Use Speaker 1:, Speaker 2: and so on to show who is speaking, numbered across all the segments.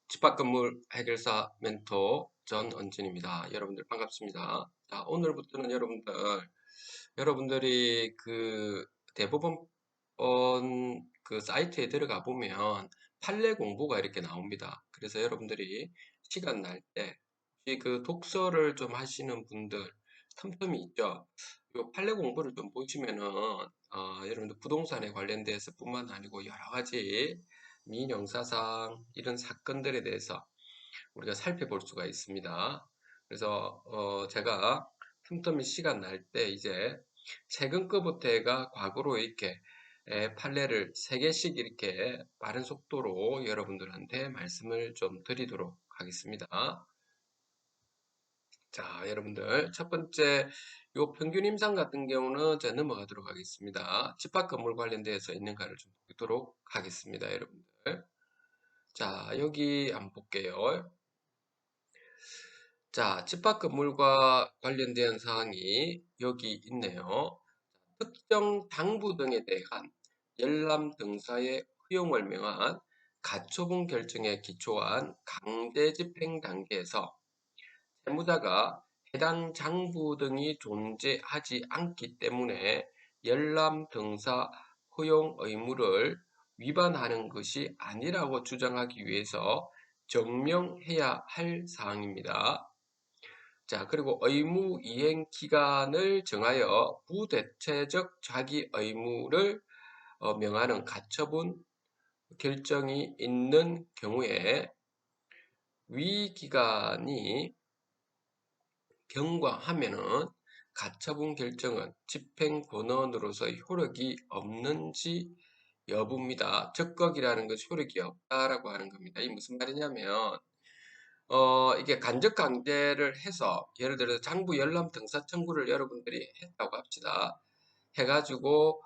Speaker 1: 집합건물 해결사 멘토 전언진입니다. 여러분들 반갑습니다. 자, 오늘부터는 여러분들이 그 대법원 그 사이트에 들어가 보면 판례 공부가 이렇게 나옵니다. 그래서 여러분들이 시간 날 때 혹시 그 독서를 좀 하시는 분들 틈틈이 있죠. 요 판례 공부를 좀 보시면은 여러분들 부동산에 관련돼서 뿐만 아니고 여러 가지 민형사상 이런 사건들에 대해서 우리가 살펴볼 수가 있습니다. 그래서 제가 틈틈이 시간 날 때 이제 최근 거부터가 과거로 이렇게 판례를 3개씩 이렇게 빠른 속도로 여러분들한테 말씀을 좀 드리도록 하겠습니다. 자, 여러분들 첫 번째 요 평균 임상 같은 경우는 제가 넘어가도록 하겠습니다. 집합 건물 관련돼서 있는가를 좀 보도록 하겠습니다, 여러분들. 자, 여기 한번 볼게요. 자, 집합 건물과 관련된 사항이 여기 있네요. 특정 당부 등에 대한 열람 등사의 허용을 명한 가처분 결정에 기초한 강제 집행 단계에서 채무자가 해당 장부 등이 존재하지 않기 때문에 열람 등사 허용 의무를 위반하는 것이 아니라고 주장하기 위해서 증명해야 할 사항입니다. 자, 그리고 의무 이행 기간을 정하여 부대체적 자기 의무를 명하는 가처분 결정이 있는 경우에 위 기간이 경과하면은 가처분 결정은 집행 권한으로서의 효력이 없는지 여부입니다. 적격이라는 것이 효력이 없다라고 하는 겁니다. 이 무슨 말이냐면 이게 간접 강제를 해서 예를 들어서 장부 열람 등사 청구를 여러분들이 했다고 합시다. 해가지고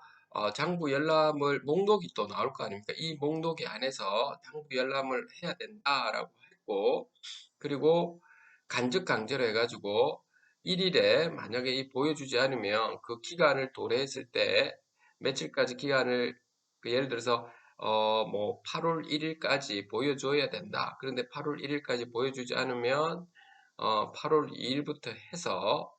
Speaker 1: 장부 열람을 목록이 또 나올 거 아닙니까? 이 목록이 안에서 장부 열람을 해야 된다라고 했고, 그리고 간접 강제로 해가지고 1일에 만약에 이 보여주지 않으면 그 기간을 도래했을 때 며칠까지 기간을 예를 들어서 뭐 8월 1일까지 보여줘야 된다. 그런데 8월 1일까지 보여주지 않으면 8월 2일부터 해서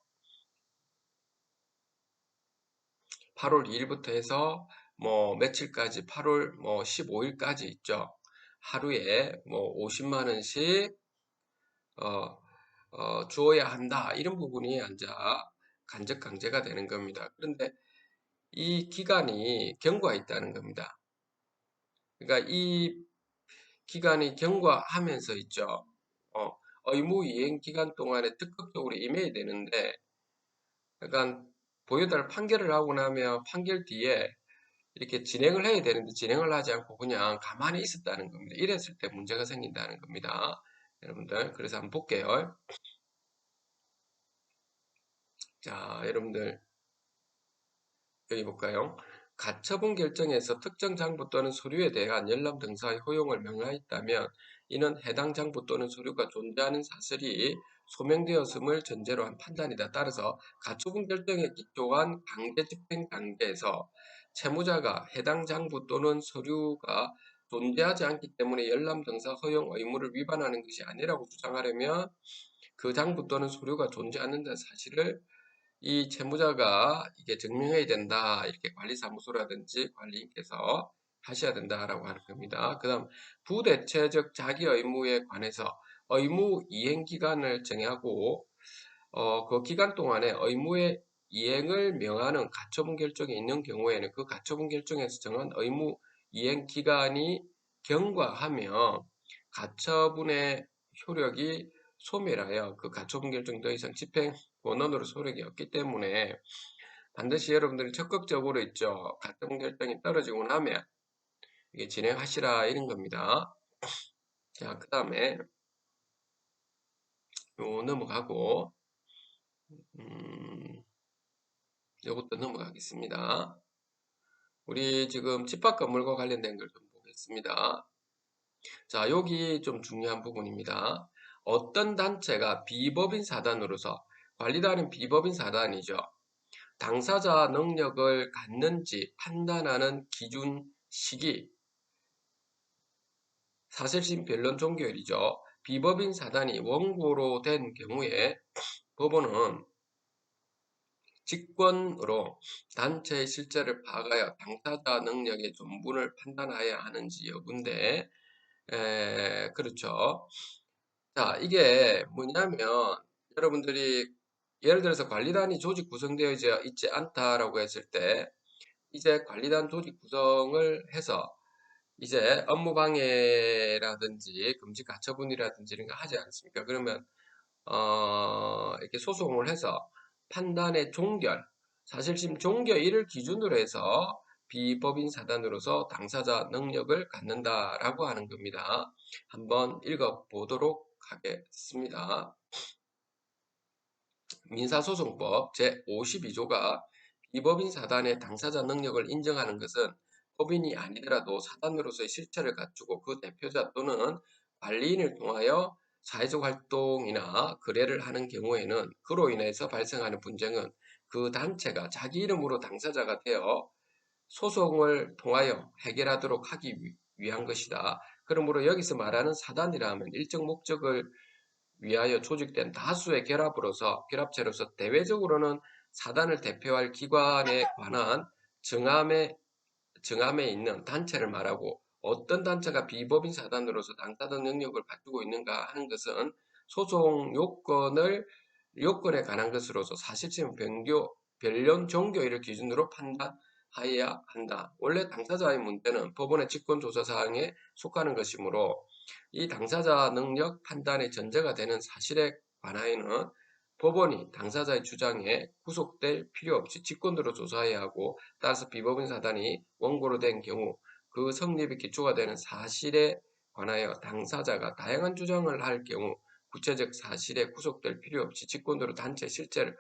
Speaker 1: 8월 2일부터 해서 뭐 며칠까지 8월 뭐 15일까지 있죠. 하루에 뭐 50만 원씩 주어야 한다. 이런 부분이 이제 간접 강제가 되는 겁니다. 그런데 이 기간이 경과가 있다는 겁니다. 그러니까 이 기간이 경과하면서 있죠. 의무 이행 기간 동안에 적극적으로 임해야 되는데, 약간 보여달 판결을 하고 나면 판결 뒤에 이렇게 진행을 해야 되는데 진행을 하지 않고 그냥 가만히 있었다는 겁니다. 이랬을 때 문제가 생긴다는 겁니다. 여러분들, 그래서 한번 볼게요. 자, 여러분들 여기 볼까요? 가처분 결정에서 특정 장부 또는 서류에 대한 열람 등사의 허용을 명하였다면 이는 해당 장부 또는 서류가 존재하는 사실이 소명되었음을 전제로 한 판단이다. 따라서 가처분 결정에 기초한 강제 집행 단계에서 채무자가 해당 장부 또는 서류가 존재하지 않기 때문에 열람 등사 허용 의무를 위반하는 것이 아니라고 주장하려면 그 장부 또는 서류가 존재 않는다는 사실을 이 채무자가 이게 증명해야 된다. 이렇게 관리사무소라든지 관리인께서 하셔야 된다라고 하는 겁니다. 그 다음 부대체적 자기 의무에 관해서 의무 이행 기간을 정하고 그 기간 동안에 의무의 이행을 명하는 가처분 결정이 있는 경우에는 그 가처분 결정에서 정한 의무 이행 기간이 경과하며 가처분의 효력이 소멸하여 그 가처분 결정이 더 이상 집행 원원으로 효력이 없기 때문에 반드시 여러분들이 적극적으로 있죠. 가처분 결정이 떨어지고 나면 이게 진행하시라 이런 겁니다. 자, 그 다음에 요 넘어가고 요것도 넘어가겠습니다. 우리 지금 집합 건물과 관련된 걸 좀 보겠습니다. 자, 여기 좀 중요한 부분입니다. 어떤 단체가 비법인 사단으로서 관리단은 비법인 사단이죠. 당사자 능력을 갖는지 판단하는 기준 시기 사실심 변론 종결이죠. 비법인 사단이 원고로 된 경우에 법원은 직권으로 단체의 실체를 파악하여 당사자 능력의 존분을 판단해야 하는지 여부인데, 그렇죠. 자, 이게 뭐냐면, 여러분들이 예를 들어서 관리단이 조직 구성되어 있지 않다라고 했을 때, 이제 관리단 조직 구성을 해서 이제 업무 방해라든지 금지 가처분이라든지 이런 거 하지 않습니까? 그러면 이렇게 소송을 해서 판단의 종결, 사실심 종결일을 기준으로 해서 비법인 사단으로서 당사자 능력을 갖는다라고 하는 겁니다. 한번 읽어보도록 하겠습니다. 민사소송법 제52조가 비법인 사단의 당사자 능력을 인정하는 것은 법인이 아니더라도 사단으로서의 실체를 갖추고 그 대표자 또는 관리인을 통하여 사회적 활동이나 거래를 하는 경우에는 그로 인해서 발생하는 분쟁은 그 단체가 자기 이름으로 당사자가 되어 소송을 통하여 해결하도록 하기 위한 것이다. 그러므로 여기서 말하는 사단이라면 일정 목적을 위하여 조직된 다수의 결합체로서 대외적으로는 사단을 대표할 기관에 관한 정함에 있는 단체를 말하고, 어떤 단체가 비법인 사단으로서 당사자 능력을 갖추고 있는가 하는 것은 소송 요건에 관한 것으로서 사실상 변론 종교일을 기준으로 판단하여야 한다. 원래 당사자의 문제는 법원의 직권조사사항에 속하는 것이므로 이 당사자 능력 판단의 전제가 되는 사실에 관하여는 법원이 당사자의 주장에 구속될 필요 없이 직권으로 조사해야 하고, 따라서 비법인 사단이 원고로 된 경우 그 성립의 기초가 되는 사실에 관하여 당사자가 다양한 주장을 할 경우 구체적 사실에 구속될 필요 없이 직권으로 단체 실체를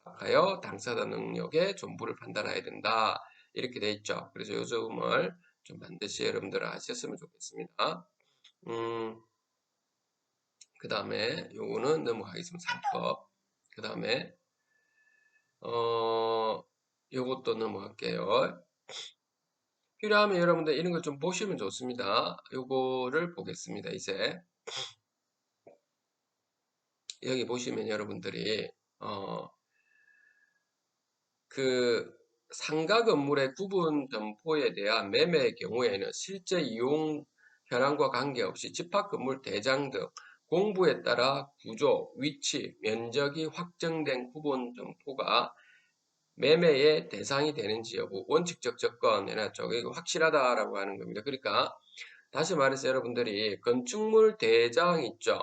Speaker 1: 파악하여 당사자 능력의 전부를 판단해야 된다. 이렇게 돼 있죠. 그래서 요 점을 좀 반드시 여러분들 아셨으면 좋겠습니다. 그 다음에 요거는 넘어가겠습니다. 3법. 그 다음에 요것도 넘어갈게요. 필요하면 여러분들 이런 거 좀 보시면 좋습니다. 요거를 보겠습니다. 이제 여기 보시면 여러분들이 그 상가 건물의 구분 점포에 대한 매매의 경우에는 실제 이용 현황과 관계없이 집합 건물 대장 등 공부에 따라 구조, 위치, 면적이 확정된 구분 점포가 매매의 대상이 되는지 여부, 원칙적 조건 해놨죠. 이거 확실하다라고 하는 겁니다. 그러니까 다시 말해서 여러분들이 건축물 대장 있죠.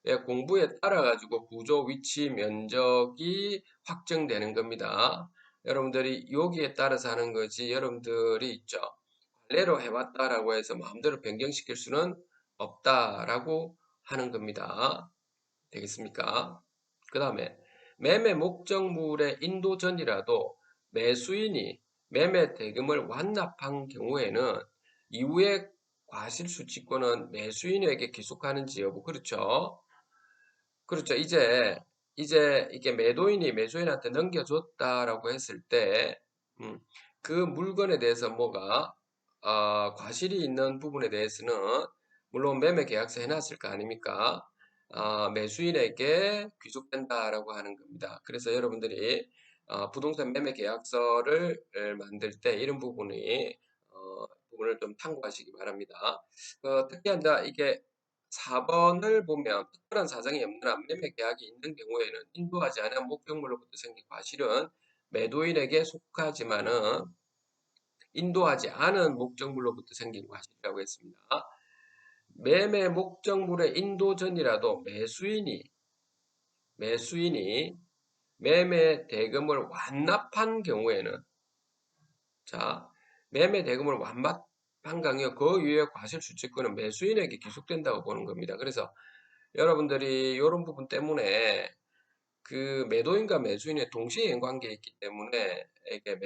Speaker 1: 예, 공부에 따라 가지고 구조, 위치, 면적이 확정되는 겁니다. 여러분들이 여기에 따라서 하는 거지, 여러분들이 있죠. 관례로 해왔다라고 해서 마음대로 변경시킬 수는 없다라고 하는 겁니다. 되겠습니까? 그 다음에 매매 목적물의 인도 전이라도 매수인이 매매 대금을 완납한 경우에는 이후에 과실수취권은 매수인에게 기속하는지 여부. 그렇죠? 그렇죠. 이제 이게 매도인이 매수인한테 넘겨줬다라고 했을 때, 그 물건에 대해서 뭐가, 과실이 있는 부분에 대해서는, 물론 매매 계약서 해놨을 거 아닙니까? 매수인에게 귀속된다라고 하는 겁니다. 그래서 여러분들이, 부동산 매매 계약서를 만들 때 이런 부분을 좀 참고하시기 바랍니다. 특히 이게 4번을 보면 특별한 사정이 없는 한 매매 계약이 있는 경우에는 인도하지 않은 목적물로부터 생긴 과실은 매도인에게 속하지만은 인도하지 않은 목적물로부터 생긴 과실이라고 했습니다. 매매 목적물의 인도 전이라도 매수인이 매매 대금을 완납한 경우에는, 자, 매매 대금을 완납한 경우에 그 이후에 과실수취권은 매수인에게 기속된다고 보는 겁니다. 그래서 여러분들이 이런 부분 때문에 그 매도인과 매수인의 동시이행 관계에 있기 때문에 이게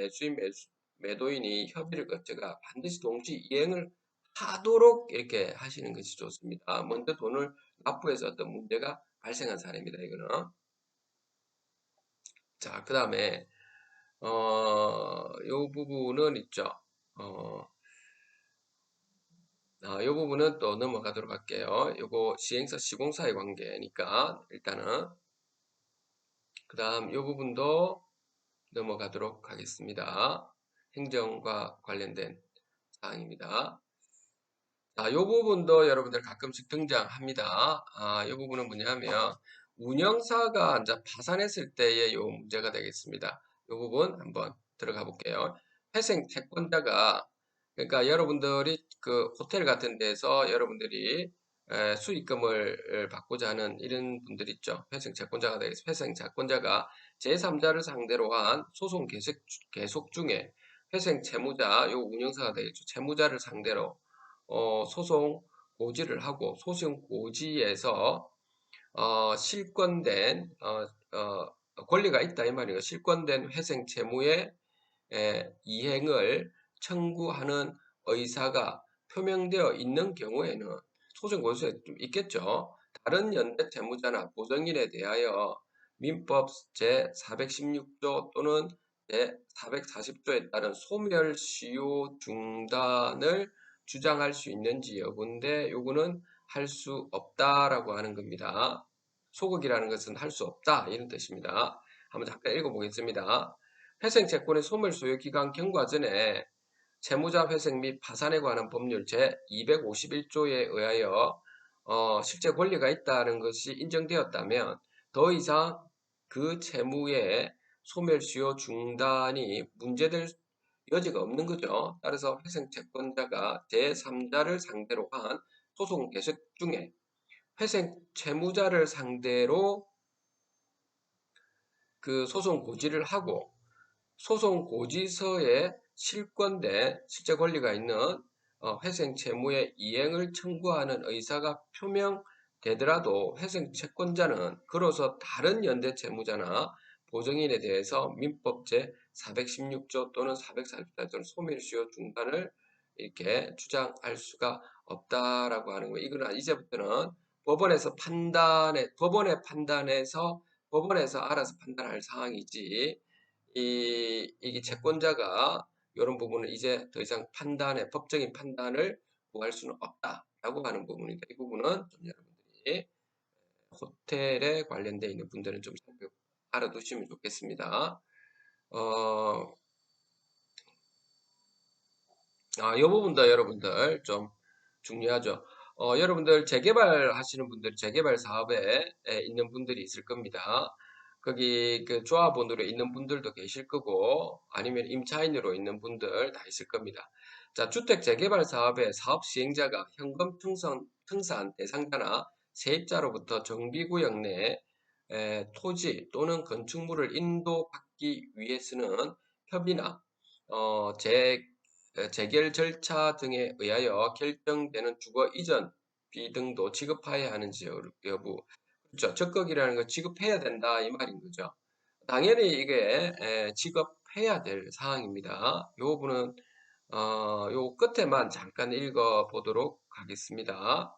Speaker 1: 매도인이 협의를 거쳐가 반드시 동시 이행을 하도록 이렇게 하시는 것이 좋습니다. 먼저 돈을 납부해서 어떤 문제가 발생한 사례입니다. 이거는. 자, 그 다음에 요 부분은 있죠. 이 부분은 또 넘어가도록 할게요. 요거 시행사 시공사의 관계니까 일단은 그 다음 이 부분도 넘어가도록 하겠습니다. 행정과 관련된 사항입니다. 자, 이 부분도 여러분들 가끔씩 등장합니다. 이 부분은 뭐냐면 운영사가 이제 파산했을 때의 요 문제가 되겠습니다. 이 부분 한번 들어가 볼게요. 회생 채권자가 그러니까 여러분들이 그 호텔 같은 데서 여러분들이 수익금을 받고자 하는 이런 분들 있죠. 회생 채권자가 되겠습니다. 회생 채권자가 제3자를 상대로 한 소송 계속 중에 회생 채무자, 요 운영사가 되겠죠. 채무자를 상대로 소송 고지를 하고 소송 고지에서 실권된 권리가 있다 이 말이에요. 실권된 회생 채무의 이행을 청구하는 의사가 표명되어 있는 경우에는 소송 고지서에 좀 있겠죠. 다른 연대 채무자나 보증인에 대하여 민법 제416조 또는 제440조에 따른 소멸시효 중단을 주장할 수 있는지 여부인데 요거는 할 수 없다라고 하는 겁니다. 소극이라는 것은 할 수 없다 이런 뜻입니다. 한번 잠깐 읽어보겠습니다. 회생채권의 소멸소유 기간 경과 전에 채무자 회생 및 파산에 관한 법률 제251조에 의하여 실제 권리가 있다는 것이 인정되었다면 더 이상 그 채무의 소멸시효 중단이 문제될 여지가 없는 거죠. 따라서 회생채권자가 제3자를 상대로 한 소송 계속 중에 회생 채무자를 상대로 그 소송 고지를 하고 소송 고지서에 실권된 실제 권리가 있는 회생 채무의 이행을 청구하는 의사가 표명되더라도 회생 채권자는 그로서 다른 연대 채무자나 보증인에 대해서 민법 제416조 또는 444조 소멸시효 중단을 이렇게 주장할 수가 없다라고 하는 거예요. 이거는 이제부터는 법원의 판단에서 법원에서 알아서 판단할 사항이지 이게 채권자가 이런 부분을 이제 더 이상 법적인 판단을 구할 수는 없다라고 하는 부분이니까 이 부분은 좀 여러분들이 호텔에 관련되어 있는 분들은 좀 알아두시면 좋겠습니다. 이 부분도 여러분들 좀 중요하죠. 여러분들 재개발 하시는 분들, 재개발 사업에 있는 분들이 있을 겁니다. 거기 그 조합원으로 있는 분들도 계실 거고, 아니면 임차인으로 있는 분들 다 있을 겁니다. 자, 주택 재개발 사업의 사업 시행자가 현금 청산 대상자나 세입자로부터 정비구역 내 토지 또는 건축물을 인도받기 위해서는 협의나 재결 절차 등에 의하여 결정되는 주거 이전비 등도 지급해야 하는지 여부. 그렇죠. 적극이라는 거 지급해야 된다 이 말인 거죠. 당연히 이게 지급해야 될 사항입니다. 요 부분은 요 끝에만 잠깐 읽어 보도록 하겠습니다.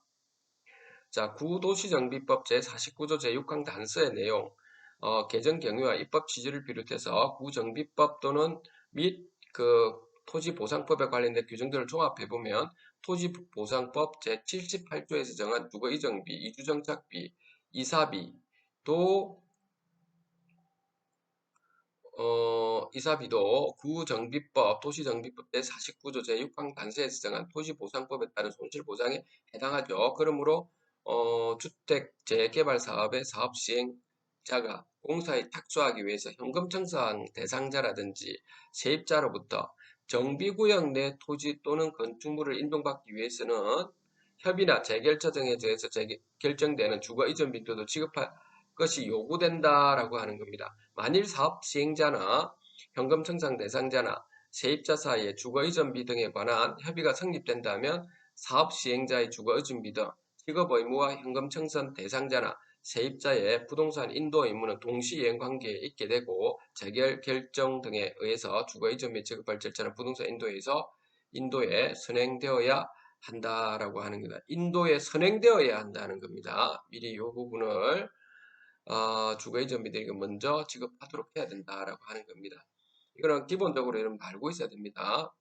Speaker 1: 자, 구도시정비법 제49조 제6항 단서의 내용, 개정 경위와 입법 취지를 비롯해서 구정비법 또는 및 그 토지보상법에 관련된 규정들을 종합해 보면 토지보상법 제78조에서 정한 주거 이전비, 이주정착비, 이사비도 이사비도 구정비법, 도시정비법 제49조 제6항 단서에서 정한 토지보상법에 따른 손실보상에 해당하죠. 그러므로 주택 재개발 사업의 사업 시행자가 공사에 착수하기 위해서 현금 청산 대상자라든지 세입자로부터 정비구역 내 토지 또는 건축물을 인동받기 위해서는 협의나 재결처 등에 대해서 결정되는 주거 이전 빈도도 지급할 것이 요구된다라고 하는 겁니다. 만일 사업 시행자나 현금 청산 대상자나 세입자 사이에 주거 이전비 등에 관한 협의가 성립된다면 사업 시행자의 주거 이전비 등 직업 의무와 현금 청산 대상자나 세입자의 부동산 인도 의무는 동시 이행 관계에 있게 되고 재결 결정 등에 의해서 주거 이전 및 지급할 절차는 부동산 인도에 선행되어야 한다라고 하는 겁니다. 인도에 선행되어야 한다는 겁니다. 미리 이 부분을 주거 이전 비들에게 먼저 지급하도록 해야 된다라고 하는 겁니다. 이거는 기본적으로 여러분 알고 있어야 됩니다.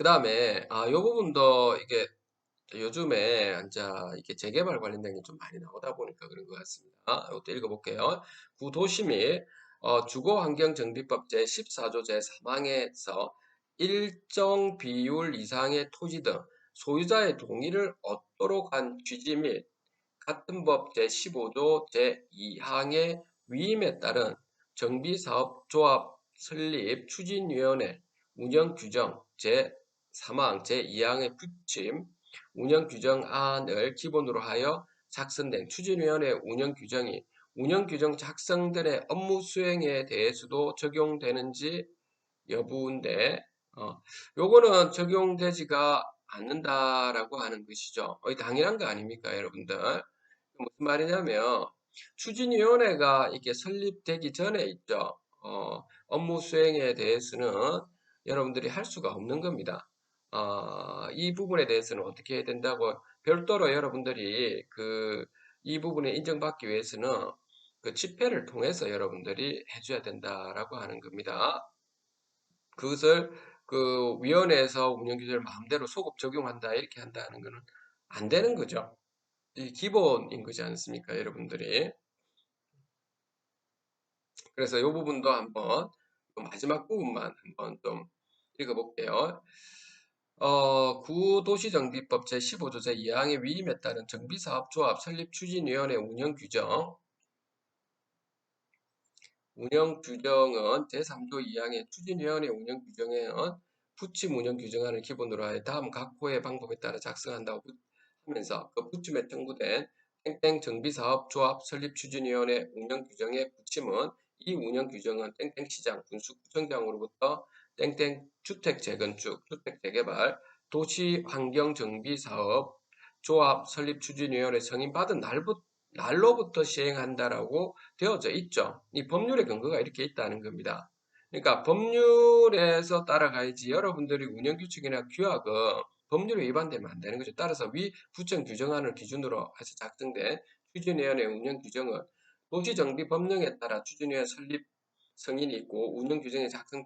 Speaker 1: 다음에, 요 부분도 이게 요즘에 이제 이게 재개발 관련된 게 좀 많이 나오다 보니까 그런 것 같습니다. 이것도 읽어볼게요. 구도시 및 주거환경정비법 제14조 제3항에서 일정 비율 이상의 토지 등 소유자의 동의를 얻도록 한 취지 및 같은 법 제15조 제2항의 위임에 따른 정비사업조합 설립 추진위원회 운영규정 제3항 제2항의 부침 운영규정안을 기본으로 하여 작성된 추진위원회 운영규정이 운영규정 작성들의 업무 수행에 대해서도 적용되는지 여부인데 요거는 적용되지가 않는다라고 하는 것이죠. 당연한 거 아닙니까, 여러분들? 무슨 말이냐면 추진위원회가 이렇게 설립되기 전에 있죠. 업무 수행에 대해서는 여러분들이 할 수가 없는 겁니다. 이 부분에 대해서는 어떻게 해야 된다고 별도로 여러분들이 이 부분에 인정받기 위해서는 그 집회를 통해서 여러분들이 해줘야 된다라고 하는 겁니다. 그것을 그 위원회에서 운영규제를 마음대로 소급 적용한다 이렇게 한다는 것은 안 되는 거죠. 이 기본인 거지 않습니까, 여러분들이? 그래서 이 부분도 한번 마지막 부분만 한번 좀 읽어볼게요. 구도시정비법 제15조 제2항의 위임에 따른 정비사업조합 설립추진위원회 운영규정은 제3조 2항의 추진위원회 운영규정에는 부침 운영규정안을 기본으로 하여 다음 각 호의 방법에 따라 작성한다고 하면서 그 부침에 첨부된 땡땡 정비사업조합 설립추진위원회 운영규정의 부침은 이 운영규정은 땡땡 시장 군수구청장으로부터 땡땡 주택 재건축, 주택 재개발, 도시환경정비사업 조합 설립추진위원회 승인받은 날로부터 시행한다라고 되어져 있죠. 이 법률의 근거가 이렇게 있다는 겁니다. 그러니까 법률에서 따라가야지 여러분들이 운영규칙이나 규약은 법률에 위반되면 안 되는 거죠. 따라서 위 구청 규정안을 기준으로 해서 작성된 추진위원회 운영규정은 도시정비법령에 따라 추진위원회 설립 승인이 있고 운영규정이 작성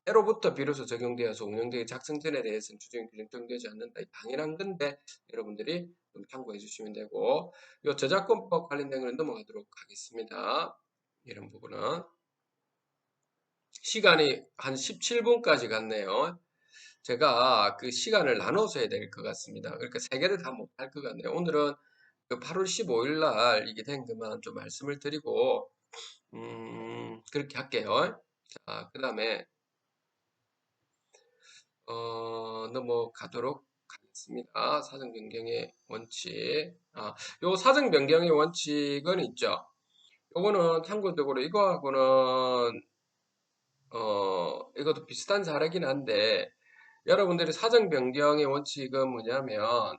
Speaker 1: 때로부터 비로소 적용되어서 운영되기 작성 전에 대해서는 추진규정 적용되지 않는다. 당연한 건데 여러분들이 좀 참고해 주시면 되고 이 저작권법 관련된 걸 넘어가도록 하겠습니다. 이런 부분은 시간이 한 17분까지 갔네요. 제가 그 시간을 나눠서 해야 될 것 같습니다. 그러니까 세 개를 다 못할 것 같네요. 오늘은 그 8월 15일 날 이게 된 것만 좀 말씀을 드리고 그렇게 할게요. 자, 그 다음에 넘어가도록 하겠습니다. 사정 변경의 원칙. 요 사정 변경의 원칙은 있죠. 요거는 참고적으로 이거하고는 이것도 비슷한 사례긴 한데 여러분들이 사정 변경의 원칙은 뭐냐면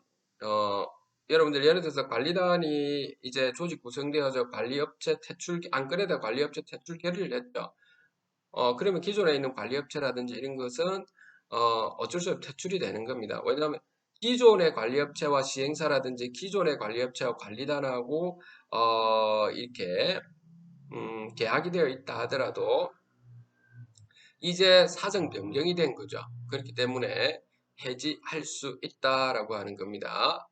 Speaker 1: 여러분들 예를 들어서 관리단이 이제 조직 구성되어서 관리업체 퇴출 안 그래도 관리업체 퇴출 결의를 했죠. 그러면 기존에 있는 관리업체라든지 이런 것은 어쩔 수 없이 퇴출이 되는 겁니다. 왜냐하면 기존의 관리업체와 시행사라든지 기존의 관리업체와 관리단하고 이렇게 계약이 되어 있다 하더라도 이제 사정 변경이 된 거죠. 그렇기 때문에 해지할 수 있다라고 하는 겁니다.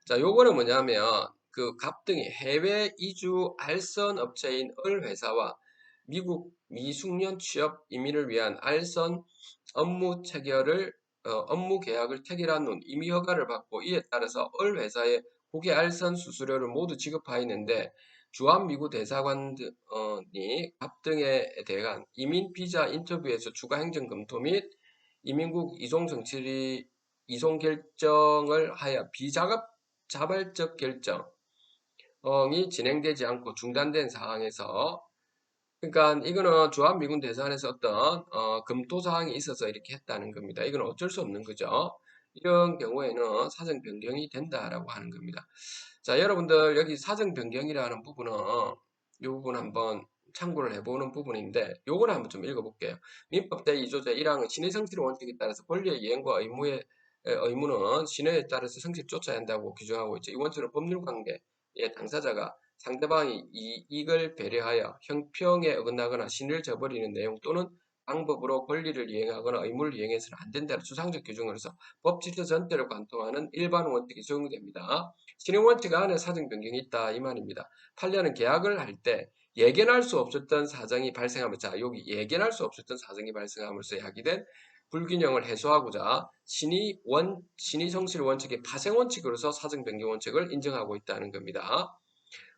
Speaker 1: 자, 요거는 뭐냐면 그 갑등이 해외 이주 알선 업체인 을회사와 미국 미숙련 취업 이민을 위한 알선 업무 계약을 체결한 후 임의 허가를 받고 이에 따라서 을회사에 국외 알선 수수료를 모두 지급하였는데 주한미구 대사관이 갑등에 대한 이민 비자 인터뷰에서 추가 행정 검토 및 이민국 이송 결정을 하여 자발적 결정이 진행되지 않고 중단된 상황에서 그러니까 이거는 주한미군 대사관에서 어떤 검토 사항이 있어서 이렇게 했다는 겁니다. 이건 어쩔 수 없는 거죠. 이런 경우에는 사정 변경이 된다라고 하는 겁니다. 자, 여러분들 여기 사정 변경이라는 부분은 이 부분 한번 참고를 해보는 부분인데 요거를 한번 좀 읽어볼게요. 민법 제2조 제1항은 신의 성질의 원칙에 따라서 권리의 이행과 의무는 신의에 따라서 성질을 쫓아야 한다고 규정하고 있죠. 이 원칙은 법률관계의 당사자가 상대방이 이익을 배려하여 형평에 어긋나거나 신의를 저버리는 내용 또는 방법으로 권리를 이행하거나 의무를 이행해서는 안 된다는 주상적 규정으로서 법 질서 전체를 관통하는 일반 원칙이 적용됩니다. 실행 원칙 안에 사정 변경이 있다 이 말입니다. 판례는 계약을 할 때 예견할 수 없었던 사정이 발생하면 자 여기 예견할 수 없었던 사정이 발생함으로써 야기된 불균형을 해소하고자 신의 성실 원칙의 파생 원칙으로서 사정 변경 원칙을 인정하고 있다는 겁니다.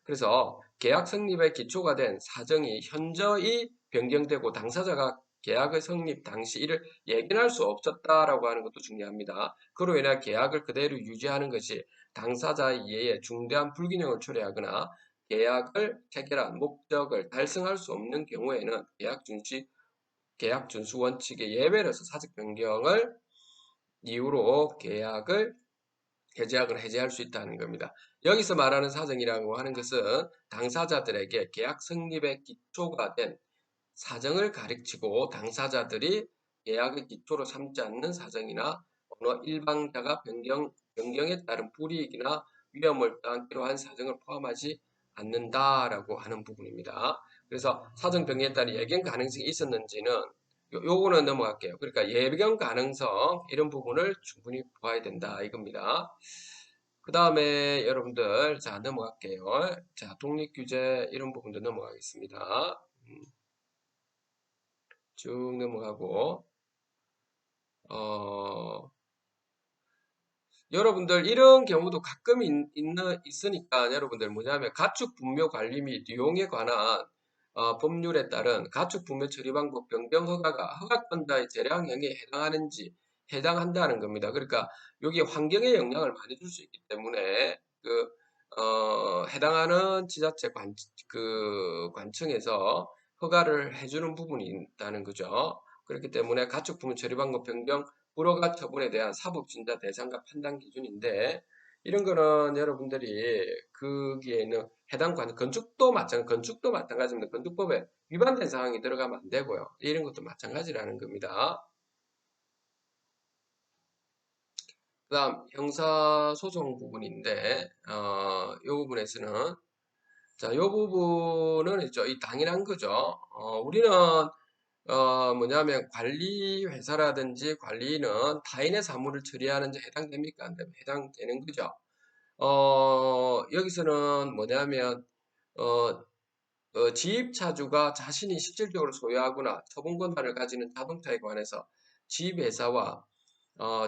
Speaker 1: 그래서 계약 성립의 기초가 된 사정이 현저히 변경되고 당사자가 계약의 성립 당시 이를 예견할 수 없었다라고 하는 것도 중요합니다. 그로 인해 계약을 그대로 유지하는 것이 당사자의 이해에 중대한 불균형을 초래하거나 계약을 체결한 목적을 달성할 수 없는 경우에는 계약 준수 원칙의 예외로서 사적 변경을 이유로 계약을 해지하거나 해제할 수 있다는 겁니다. 여기서 말하는 사정이라고 하는 것은 당사자들에게 계약 성립의 기초가 된 사정을 가르치고 당사자들이 계약의 기초로 삼지 않는 사정이나 어느 일방자가 변경에 따른 불이익이나 위험을 떠안기로 한 사정을 포함하지 않는다라고 하는 부분입니다. 그래서 사정 변경에 따른 예견 가능성이 있었는지는 요거는 넘어갈게요. 그러니까 예견 가능성 이런 부분을 충분히 봐야 된다 이겁니다. 그 다음에 여러분들 자 넘어갈게요. 자 독립규제 이런 부분도 넘어가겠습니다. 쭉 넘어가고 여러분들 이런 경우도 가끔 있으니까 여러분들 뭐냐면 가축분묘 관리 및 이용에 관한 법률에 따른 가축분묘 처리 방법 변경 허가가 허가권자의 재량형에 해당하는지 해당한다는 겁니다. 그러니까 여기 환경에 영향을 많이 줄 수 있기 때문에 해당하는 지자체 관청에서 허가를 해주는 부분이 있다는 거죠. 그렇기 때문에 가축분묘 처리 방법 변경 불허가 처분에 대한 사법진자 대상과 판단 기준인데 이런 거는 여러분들이 거기에는 건축도 마찬가지입니다. 건축법에 위반된 사항이 들어가면 안 되고요. 이런 것도 마찬가지라는 겁니다. 그 다음 형사소송 부분인데 이 부분에서는 자, 이 부분은 있죠. 이 당연한 거죠. 우리는 뭐냐면 관리 회사라든지 관리는 타인의 사무를 처리하는 데 해당됩니까? 안 됩니까? 해당되는 거죠. 여기서는 뭐냐면 어, 지입차주가 자신이 실질적으로 소유하거나 처분 권한을 가지는 자동차에 관해서 지입회사와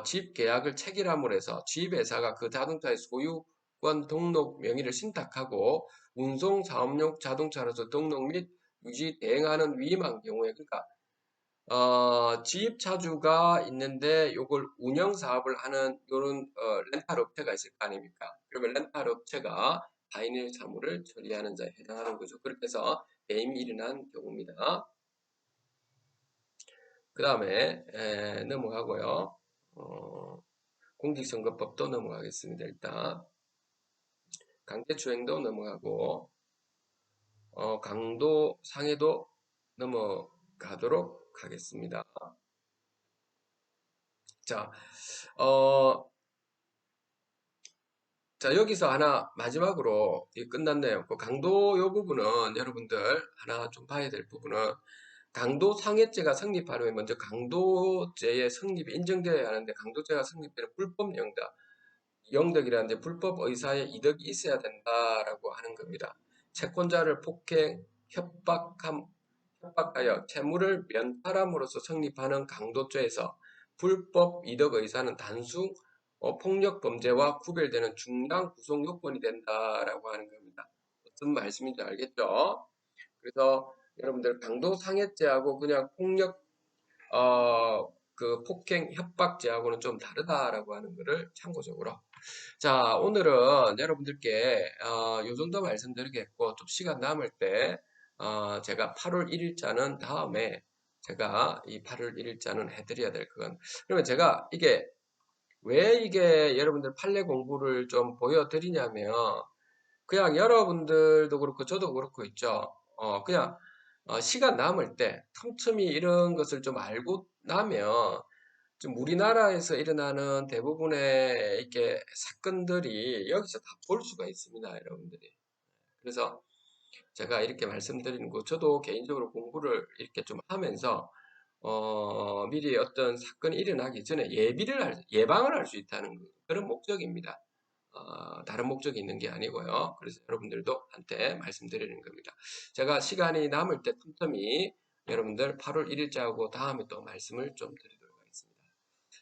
Speaker 1: 지입계약을 체결함으로 해서 지입회사가 그 자동차의 소유권 등록 명의를 신탁하고 운송 사업용 자동차로서 등록 및 유지 대행하는 위임한 경우에 그러니까 지입차주가 있는데 요걸 운영 사업을 하는 요런 렌탈 업체가 있을 거 아닙니까? 그러면 렌탈 업체가 타인의 사무를 처리하는 자에 해당하는 거죠. 그렇게 해서 배임이 일어난 경우입니다. 그 다음에 넘어가고요. 공직선거법도 넘어가겠습니다. 일단 강제추행도 넘어가고 강도 상해도 넘어가도록 하겠습니다. 자, 여기서 하나 마지막으로 끝났네요. 그 강도 요 부분은 여러분들 하나 좀 봐야 될 부분은 강도 상해죄가 성립하려면 먼저 강도죄의 성립이 인정되어야 하는데 강도죄가 성립되는 불법 영덕이라는데 불법 의사의 이득이 있어야 된다라고 하는 겁니다. 채권자를 폭행, 협박하여 채무를 면탈함으로써 성립하는 강도죄에서 불법 이득 의사는 단순 폭력 범죄와 구별되는 중량 구속 요건이 된다라고 하는 겁니다. 무슨 말씀인지 알겠죠? 그래서 여러분들 강도 상해죄하고 그냥 폭행 협박죄하고는 좀 다르다라고 하는 것을 참고적으로 자, 오늘은 여러분들께 요 정도 말씀드리겠고 좀 시간 남을 때 제가 8월 1일자는 다음에 제가 이 8월 1일자는 해드려야 될 그건 그러면 제가 왜 이게 여러분들 판례 공부를 좀 보여드리냐면 그냥 여러분들도 그렇고 저도 그렇고 있죠. 그냥 시간 남을 때 틈틈이 이런 것을 좀 알고 나면 좀 우리나라에서 일어나는 대부분의 이렇게 사건들이 여기서 다 볼 수가 있습니다, 여러분들이. 그래서 제가 이렇게 말씀드리는 거, 저도 개인적으로 공부를 이렇게 좀 하면서 미리 어떤 사건이 일어나기 전에 예방을 할 수 있다는 그런 목적입니다. 다른 목적이 있는 게 아니고요. 그래서 여러분들도 한테 말씀드리는 겁니다. 제가 시간이 남을 때 틈틈이 여러분들 8월 1일자하고 다음에 또 말씀을 좀 드리도록 하겠습니다.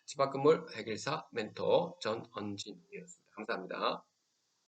Speaker 1: 집 밖 건물 해결사 멘토 전헌진이었습니다. 감사합니다.